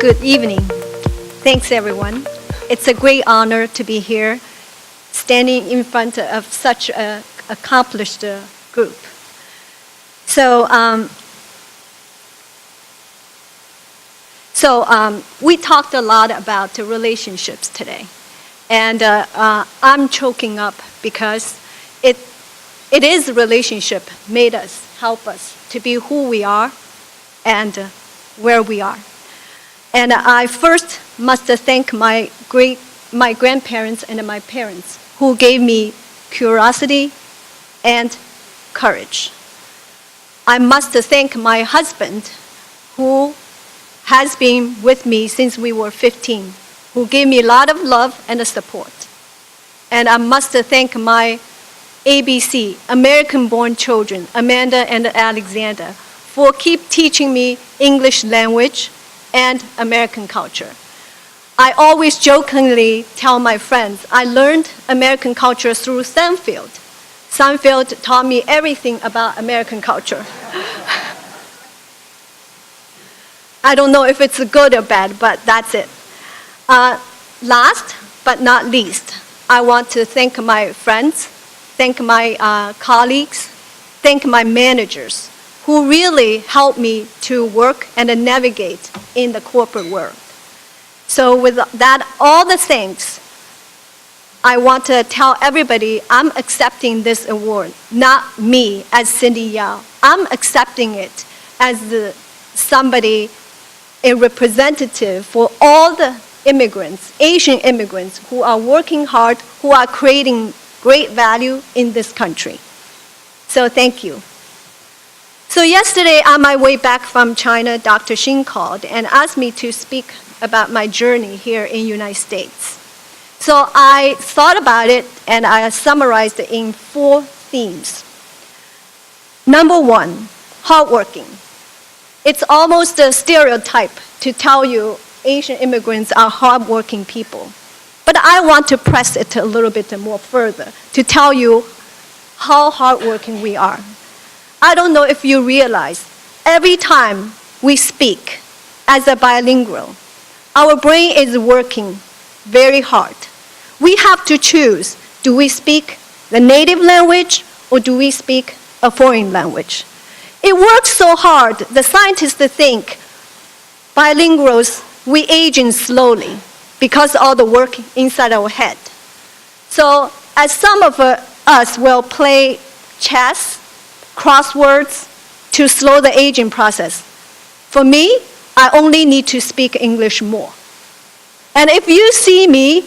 Good evening. Thanks, everyone. It's a great honor to be here, standing in front of such an accomplished group. So, we talked a lot about the relationships today. And I'm choking up because it is a relationship made us, help us to be who we are and where we are. And I first must thank my grandparents and my parents who gave me curiosity and courage. I must thank my husband who has been with me since we were 15, who gave me a lot of love and support. And I must thank my ABC, American-born children, Amanda and Alexander, for keep teaching me English language and American culture. I always jokingly tell my friends, I learned American culture through Seinfeld. Seinfeld taught me everything about American culture. I don't know if it's good or bad, but that's it. Last but not least, I want to thank my friends, thank my colleagues, thank my managers, who really helped me to work and navigate in the corporate world. So with that, all the thanks, I want to tell everybody I'm accepting this award, not me as Cindy Yao. I'm accepting it as somebody, a representative for all the immigrants, Asian immigrants, who are working hard, who are creating great value in this country. So thank you. So yesterday, on my way back from China, Dr. Xin called and asked me to speak about my journey here in the United States. So I thought about it, and I summarized it in 4 themes. Number 1, hardworking. It's almost a stereotype to tell you Asian immigrants are hardworking people. But I want to press it a little bit more further to tell you how hardworking we are. I don't know if you realize, every time we speak as a bilingual, our brain is working very hard. We have to choose, do we speak the native language or do we speak a foreign language? It works so hard, the scientists think bilinguals, we aging slowly because of all the work inside our head. So as some of us will play chess, crosswords to slow the aging process. For me, I only need to speak English more. And if you see me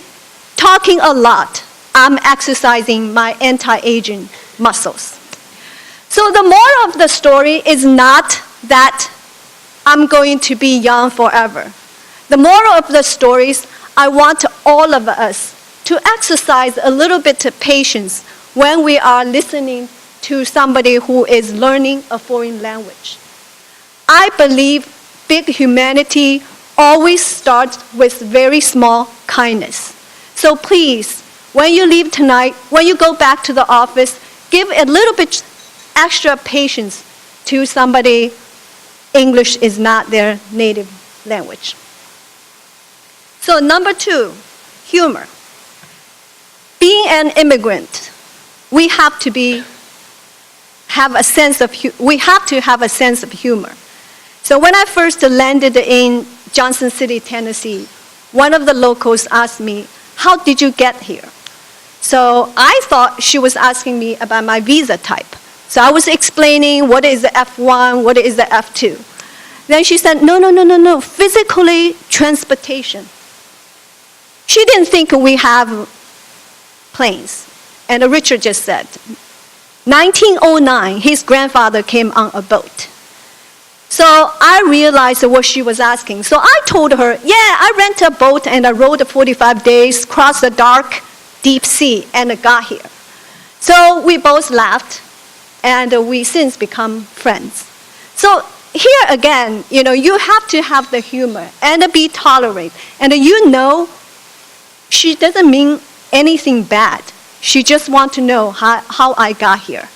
talking a lot, I'm exercising my anti-aging muscles. So the moral of the story is not that I'm going to be young forever. The moral of the story is I want all of us to exercise a little bit of patience when we are listening to somebody who is learning a foreign language. I believe big humanity always starts with very small kindness. So please, when you leave tonight, when you go back to the office, give a little bit extra patience to somebody English is not their native language. So number 2, humor. Being an immigrant, we have to have a sense of humor. So when I first landed in Johnson City, Tennessee, one of the locals asked me, how did you get here? So I thought she was asking me about my visa type. So I was explaining what is the F1, what is the F2. Then she said, no, physically transportation. She didn't think we have planes. And Richard just said, 1909, his grandfather came on a boat. So I realized what she was asking. So I told her, yeah, I rented a boat and I rode 45 days, crossed the dark, deep sea, and got here. So we both laughed, and we since become friends. So here again, you have to have the humor and be tolerant. And she doesn't mean anything bad. She just wants to know how I got here.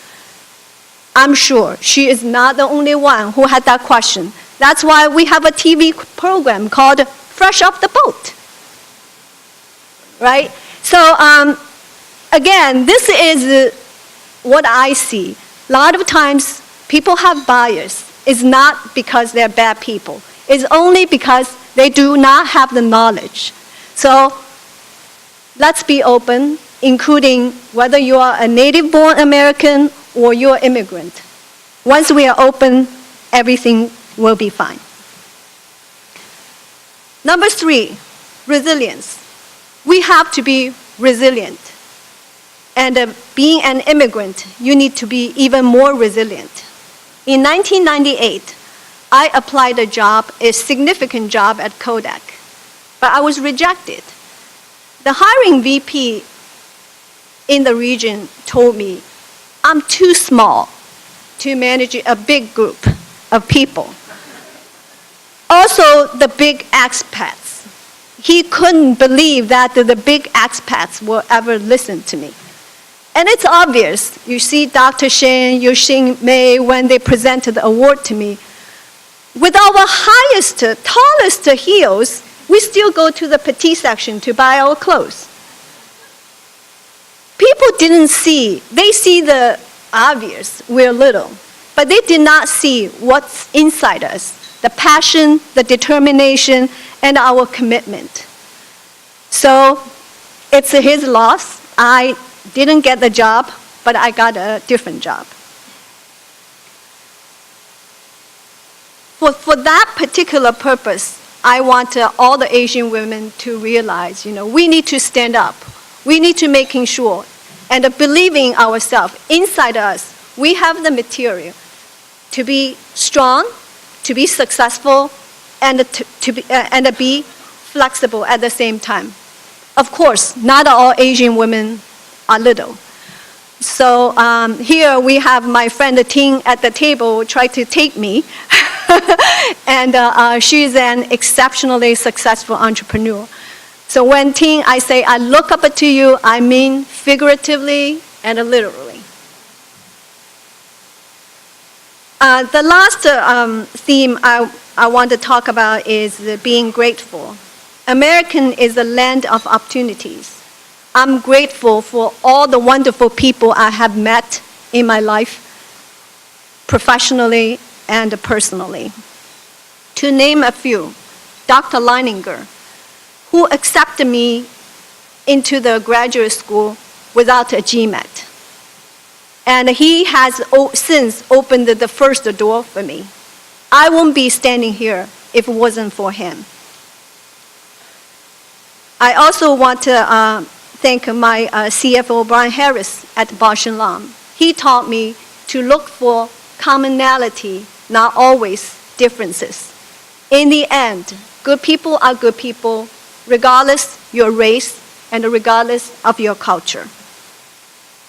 I'm sure she is not the only one who had that question. That's why we have a TV program called Fresh Off the Boat, right? So again, this is what I see. A lot of times people have bias. It's not because they're bad people. It's only because they do not have the knowledge. So let's be open, including whether you are a native-born American or you're an immigrant. Once we are open, everything will be fine. Number 3, resilience. We have to be resilient. And being an immigrant, you need to be even more resilient. In 1998, I applied a significant job at Kodak, but I was rejected. The hiring VP in the region told me, I'm too small to manage a big group of people. Also, the big expats. He couldn't believe that the big expats will ever listen to me. And it's obvious. You see Dr. Shen, Yuxing Mei, when they presented the award to me, with our highest, tallest heels, we still go to the petite section to buy our clothes. People didn't see, they see the obvious, we're little, but they did not see what's inside us, the passion, the determination, and our commitment. So it's his loss. I didn't get the job, but I got a different job. For that particular purpose, I want all the Asian women to realize, we need to stand up. We need to making sure and believing ourselves, inside us, we have the material to be strong, to be successful, and to be flexible at the same time. Of course, not all Asian women are little. So here we have my friend Ting at the table try to take me. And she's an exceptionally successful entrepreneur. So when Ting, I say, I look up to you, I mean figuratively and literally. The last theme I want to talk about is being grateful. American is a land of opportunities. I'm grateful for all the wonderful people I have met in my life, professionally and personally. To name a few, Dr. Leininger, who accepted me into the graduate school without a GMAT. And he has since opened the first door for me. I won't be standing here if it wasn't for him. I also want to thank my CFO, Brian Harris, at Bausch Lomb. He taught me to look for commonality, not always differences. In the end, good people are good people, regardless your race and regardless of your culture.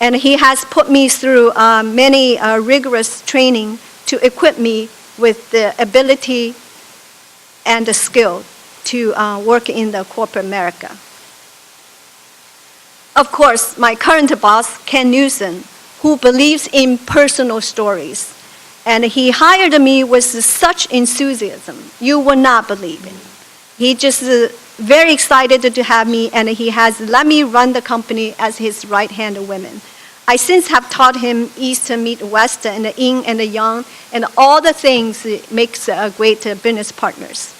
And he has put me through many rigorous training to equip me with the ability and the skill to work in the corporate America. Of course, my current boss, Ken Newsom, who believes in personal stories. And he hired me with such enthusiasm, you will not believe it. He just very excited to have me, and he has let me run the company as his right-hand woman. I since have taught him East meet West and the yin and the yang, and all the things that makes great business partners.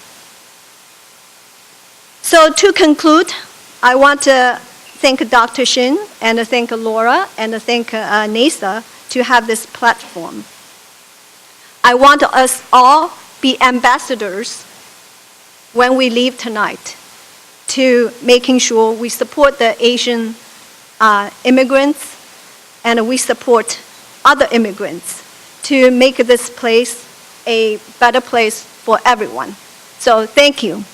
So to conclude, I want to thank Dr. Shin, and thank Laura, and thank naisA to have this platform. I want us all be ambassadors when we leave tonight to making sure we support the Asian immigrants and we support other immigrants to make this place a better place for everyone. So thank you.